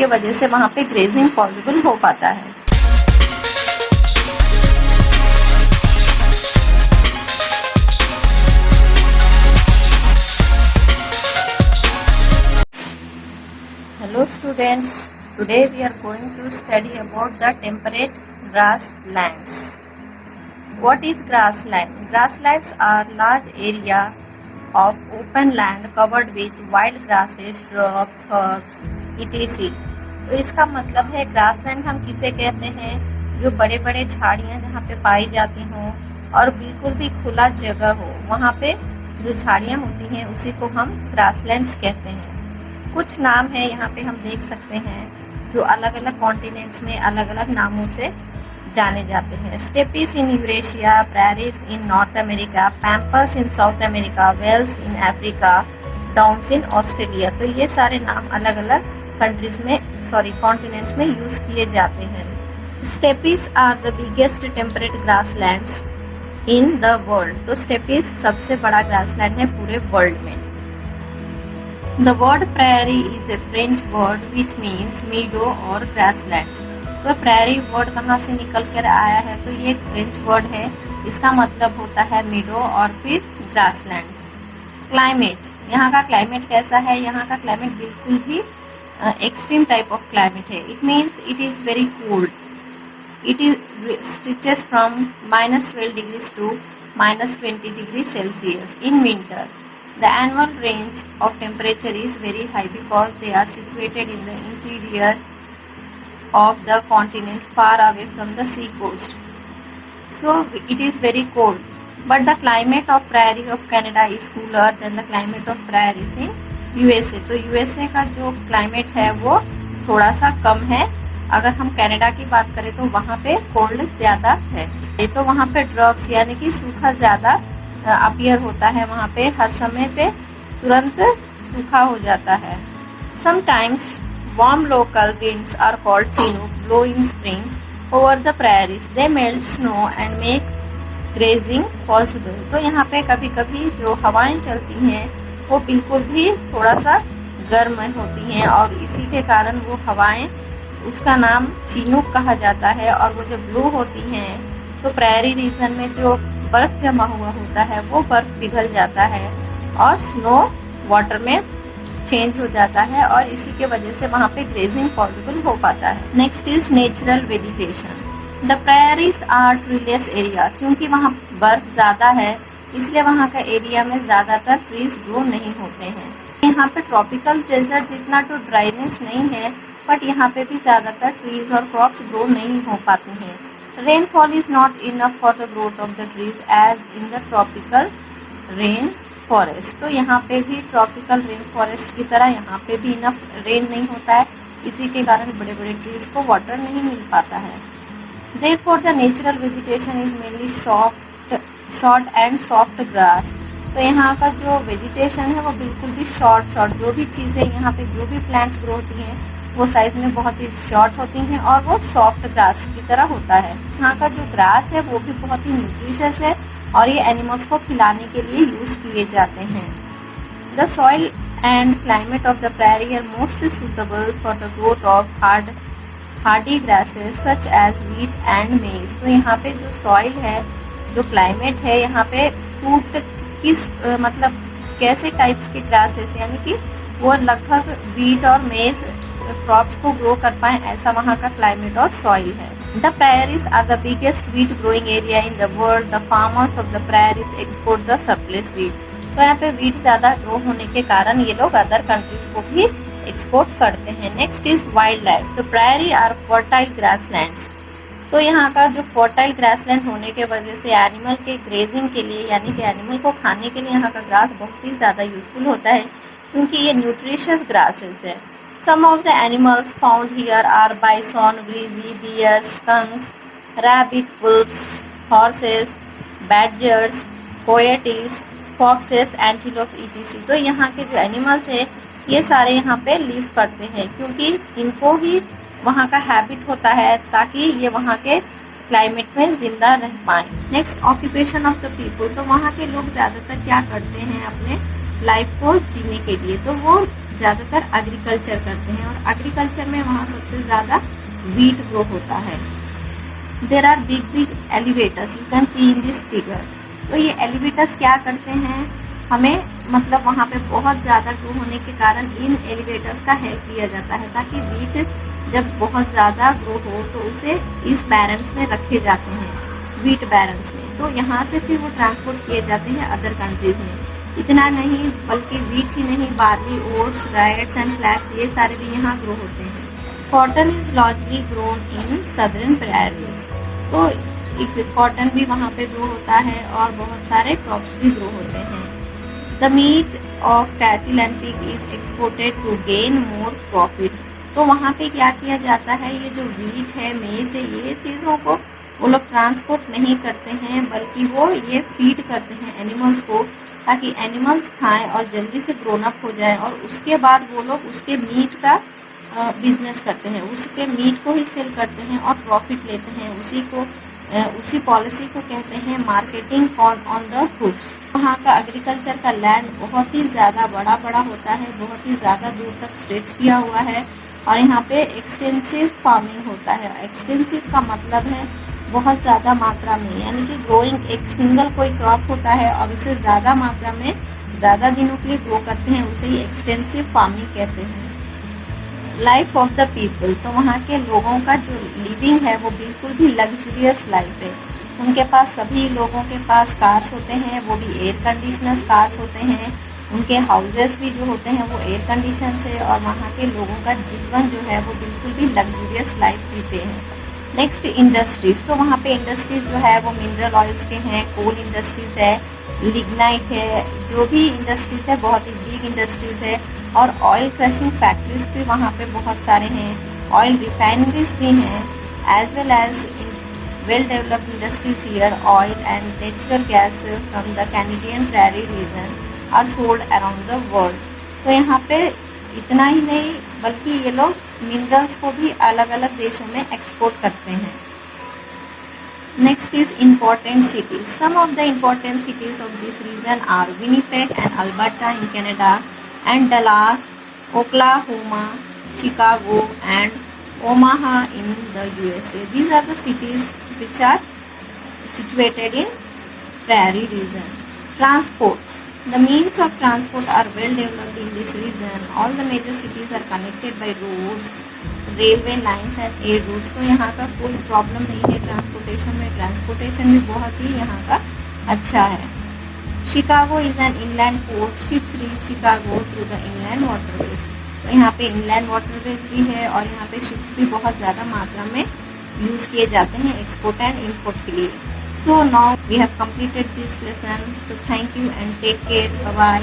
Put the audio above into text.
के वजह से वहाँ पे ग्रेजिंग पॉसिबल हो पाता है। Hello students, today we are going to study about the temperate grasslands. What is grassland? Grasslands are large area of open land covered with wild grasses, shrubs, herbs, etc. तो इसका मतलब है grassland हम किसे कहते हैं? जो बड़े बड़े झाड़ियाँ जहाँ पे पाई जाती हों और बिल्कुल भी खुला जगह हो, वहाँ पे जो झाड़ियाँ होती हैं उसी को हम ग्रासलैंड्स कहते हैं। कुछ नाम है यहाँ पे हम देख सकते हैं जो अलग अलग कॉन्टिनेंट्स में अलग अलग नामों से जाने जाते हैं। Steppes in Eurasia, prairies in North America, pampas in South America, velds in Africa, downs in Australia. तो ये सारे नाम अलग अलग कंट्रीज में कॉन्टिनेंट्स में यूज किए जाते हैं। Steppes are the biggest temperate grasslands in the world. तो स्टेपीज सबसे बड़ा ग्रासलैंड है पूरे वर्ल्ड में। The word prairie is a French word which means meadow or grasslands. तो prairie word कहाँ से निकल कर आया है? तो ये एक फ्रेंच वर्ड है, इसका मतलब होता है meadow और फिर grassland. Climate, यहाँ का क्लाइमेट कैसा है? यहाँ का क्लाइमेट बिल्कुल भी extreme type of climate है. It means it is very cold. It stretches from -12 degrees to -20 degrees Celsius in winter. The annual range of temperature is very high because they are situated in the interior of the continent far away from the sea coast. So it is very cold. But the climate of prairie of Canada is cooler than the climate of prairies in USA. तो USA का जो climate है वो थोड़ा सा कम है। अगर हम कनाडा की बात करें तो वहाँ पे कोल्ड ज़्यादा है। ये तो वहाँ पे ड्रॉप्स यानी कि सूखा ज़्यादा अपीयर होता है, वहाँ पे हर समय पे तुरंत सूखा हो जाता है। Sometimes warm local winds are called Chinook blow in spring over the prairies. They melt snow and make grazing possible. तो यहाँ पे कभी कभी जो हवाएं चलती हैं वो बिल्कुल भी थोड़ा सा गर्म होती हैं और इसी के कारण वो हवाएं, उसका नाम चिनूक कहा जाता है। और वो जब ब्लो होती हैं तो प्रेरी रीजन में जो बर्फ जमा हुआ होता है वो बर्फ पिघल जाता है और स्नो वाटर में चेंज हो जाता है और इसी के वजह से वहाँ पे ग्रेजिंग पॉसिबल हो पाता है। Next is natural vegetation. The prairies are treeless area. क्योंकि वहाँ बर्फ ज़्यादा है इसलिए वहाँ का एरिया में ज़्यादातर ट्रीज ग्रो नहीं होते हैं। यहाँ पे ट्रॉपिकल डेजर्ट जितना तो ड्राइनेस नहीं है, बट यहाँ पे भी ज़्यादातर ट्रीज और क्रॉप्स ग्रो नहीं हो पाते हैं। Rainfall is not enough for the growth of the trees as in the tropical rain forest. तो यहाँ पे भी tropical rain forest की तरह यहाँ पे भी enough rain नहीं होता है, इसी के कारण बड़े बड़े trees को water नहीं मिल पाता है। Therefore the natural vegetation is mainly short and soft grass. तो यहाँ का जो vegetation है वो बिल्कुल भी short जो भी चीज़ें यहाँ पे जो भी plants grow होती हैं वो साइज में बहुत ही शॉर्ट होती हैं और वो सॉफ्ट ग्रास की तरह होता है। यहाँ का जो ग्रास है वो भी बहुत ही न्यूट्रिशियस है और ये एनिमल्स को खिलाने के लिए यूज किए जाते हैं। The soil and climate of the prairie are most suitable for the growth of hardy grasses such as wheat and maize. तो यहाँ पे जो सॉइल है, जो क्लाइमेट है, यहाँ पे सूट किस मतलब कैसे टाइप्स के ग्रासेस यानी कि वो लगभग व्हीट और मेज क्रॉप्स को ग्रो कर पाए, ऐसा वहाँ का क्लाइमेट और सॉइल है। The prairies are the biggest wheat growing area in the world. The farmers of the prairies export the surplus wheat. तो यहाँ पे wheat ज़्यादा ग्रो होने के कारण ये लोग अदर कंट्रीज को भी एक्सपोर्ट करते हैं। Next is wild life. तो prairie are fertile grasslands. तो यहाँ का जो फर्टाइल ग्रासलैंड होने के वजह से एनिमल के ग्रेजिंग के लिए यानी कि एनिमल को खाने के लिए यहाँ का ग्रास बहुत ही ज़्यादा यूजफुल होता है क्योंकि ये न्यूट्रिशियस ग्रासेस है। Some of the animals found here are bison, grizzly, bears, skunks, rabbit, wolves, horses, badgers, coyotes, foxes, antelope, etc. तो यहाँ के जो एनिमल्स है ये सारे यहाँ पे लिव करते हैं क्योंकि इनको ही वहाँ का हैबिट होता है ताकि ये वहाँ के क्लाइमेट में जिंदा रह पाएँ। Next occupation of the people. तो वहाँ के लोग ज़्यादातर क्या करते हैं अपने लाइफ को जीने के लिए, तो वो ज़्यादातर एग्रीकल्चर करते हैं, और एग्रीकल्चर में वहाँ सबसे ज़्यादा वीट ग्रो होता है। There are big big elevators, you can see in this figure. तो ये एलिवेटर्स क्या करते हैं, हमें मतलब वहाँ पे बहुत ज़्यादा ग्रो होने के कारण इन एलिवेटर्स का हेल्प लिया जाता है, ताकि वीट जब बहुत ज़्यादा ग्रो हो तो उसे इस बैरन्स में रखे जाते हैं, वीट बैरन्स में। तो यहाँ से फिर वो ट्रांसपोर्ट किए जाते हैं अदर कंट्रीज में। इतना नहीं, बल्कि वीट ही नहीं, barley, oats, rights and flax, ये सारे भी यहाँ ग्रो होते हैं। Cotton is largely grown in southern prairies. तो कॉटन भी वहाँ पे ग्रो होता है और बहुत सारे क्रॉप्स भी ग्रो होते हैं। The meat of cattle and pig is exported to gain more profit. तो वहाँ पे क्या किया जाता है, ये जो वीट है, मेज है, ये चीज़ों को वो लोग ट्रांसपोर्ट नहीं करते हैं, बल्कि वो ये फीड करते हैं एनिमल्स को, ताकि एनिमल्स खाएं और जल्दी से ग्रोन अप हो जाए, और उसके बाद वो लोग उसके मीट का बिजनेस करते हैं, उसके मीट को ही सेल करते हैं और प्रॉफिट लेते हैं। उसी पॉलिसी को कहते हैं मार्केटिंग ऑन द हुक्स। वहाँ का एग्रीकल्चर का लैंड बहुत ही ज़्यादा बड़ा होता है, बहुत ही ज़्यादा दूर तक स्ट्रेच किया हुआ है, और यहाँ पे एक्सटेंसिव फार्मिंग होता है। एक्सटेंसिव का मतलब है बहुत ज़्यादा मात्रा में, यानी कि ग्रोइंग, एक सिंगल कोई क्रॉप होता है और उसे ज़्यादा मात्रा में ज़्यादा दिनों के लिए ग्रो करते हैं, उसे ही एक्सटेंसिव फार्मिंग कहते हैं। लाइफ ऑफ द पीपल, तो वहाँ के लोगों का जो लिविंग है वो बिल्कुल भी लग्जरियस लाइफ है। उनके पास, सभी लोगों के पास कार्स होते हैं, वो भी एयर कंडीशनर्स कार्स होते हैं। उनके हाउसेस भी जो होते हैं वो एयर कंडीशन से, और वहाँ के लोगों का जीवन जो है वो बिल्कुल भी लग्जरियस लाइफ जीते हैं। Next, industries. तो वहाँ पे इंडस्ट्रीज जो है वो मिनरल ऑयल्स के हैं, कोल इंडस्ट्रीज है, लिग्नाइट है, जो भी इंडस्ट्रीज है बहुत ही बिग इंडस्ट्रीज है। और ऑयल क्रशिंग फैक्ट्रीज भी वहाँ पे बहुत सारे हैं, ऑयल रिफाइनरीज भी हैं, as well as well developed industries here. Oil and natural gas from the Canadian prairie region are sold around the world. तो यहाँ पे इतना ही नहीं, बल्कि ये लोग मिनरल्स को भी अलग अलग देशों में एक्सपोर्ट करते हैं। Next is important cities. Some of the important cities of this region are Winnipeg and Alberta in Canada, and Dallas, Oklahoma, Chicago and Omaha in the USA. These are the cities which are situated in prairie region. Transport. The means of transport are well developed in this region. All the major cities are connected by roads, railway lines and air routes. तो यहाँ का कोई problem नहीं है transportation में, transportation भी बहुत ही यहाँ का अच्छा है। Chicago is an inland port, ships reach Chicago through the inland waterways. तो यहाँ पे इनलैंड वाटरवेज भी है, और यहाँ पे शिप्स भी बहुत ज़्यादा मात्रा में यूज़ किए जाते हैं एक्सपोर्ट एंड इम्पोर्ट के लिए। So now we have completed this lesson, so thank you and take care, bye bye.